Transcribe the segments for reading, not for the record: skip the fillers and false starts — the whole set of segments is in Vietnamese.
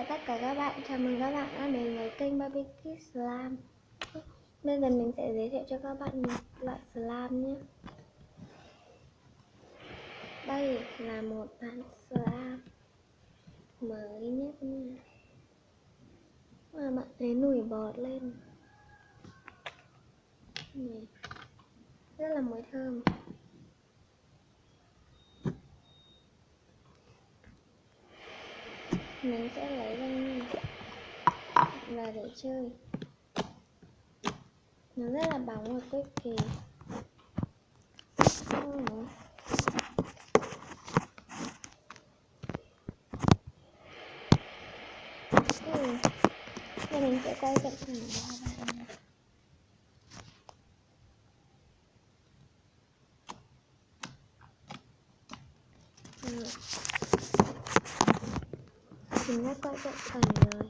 chào tất cả các bạn, chào mừng các bạn đã đến với kênh Barbecue Slime. Bây giờ mình sẽ giới thiệu cho các bạn một loại slime nhé. Đây là một bản slime mới nhất nha. Mà bạn thấy nổi bọt lên này, rất là mùi thơm. Mình sẽ lấy ra nha và để chơi. Nó rất là bóng và cực kỳ. Thì mình sẽ quay cận cảnh cho các bạn. Mình đã quay cận cảnh rồi.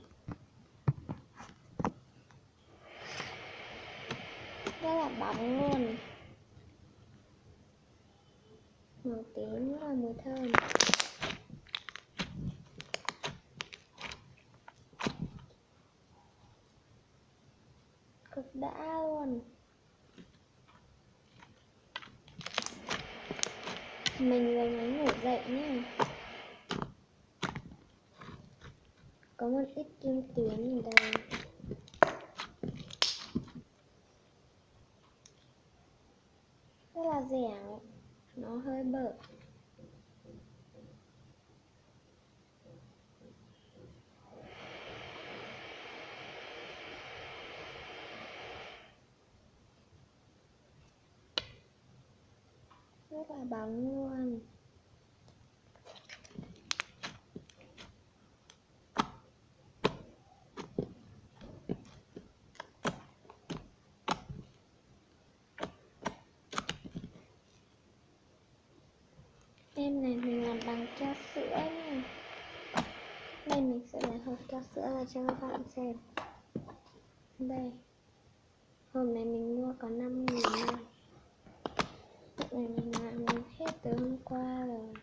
Rất là bóng luôn. Màu tím rất là mùi thơm. Cực đã luôn. Mình vừa mới ngủ dậy nhé. Có một ít kim tuyến ở đây. Rất là dẻo. Nó hơi bở. Rất là bóng luôn. Em này mình làm bằng keo sữa nha. Đây mình sẽ lấy hộp keo sữa ra cho các bạn xem. Đây. Hộp này mình mua có 5.000 thôi. Hộp này mình làm hết từ hôm qua rồi.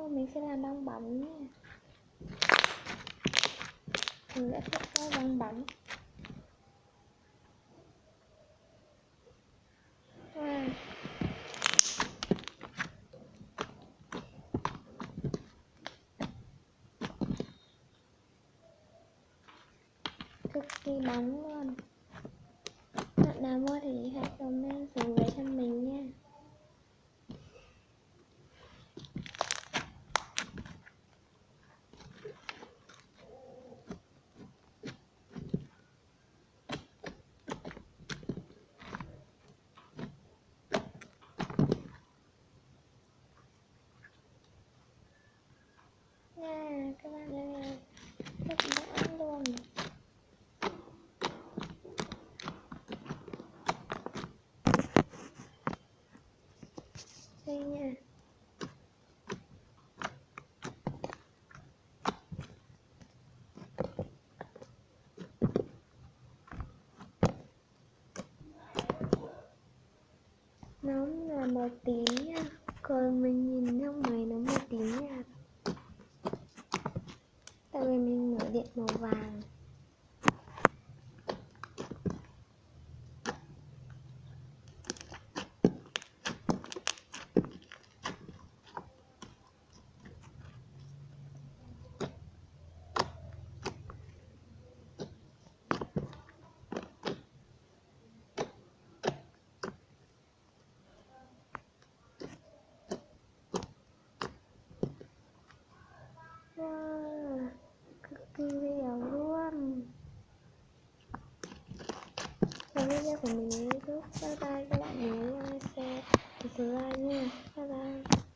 Mình sẽ làm bong bóng nha. Mình sẽ thích cái bong bóng. Wow. Cực kỳ bóng luôn. Bạn nào mua thì hãy comment xuống dưới cho mình nha. Các bạn ơi, rất đã luôn. Đây nha. Nó là màu tím nha. Còn mình nhìn trong máy nó màu tím nhạt. Tại vì mình mở điện màu vàng. Wow, cực kỳ dẻo luôn. Và video của mình đến kết thúc. Bye bye các bạn, nhớ like, share và subscribe nha. Bye bye.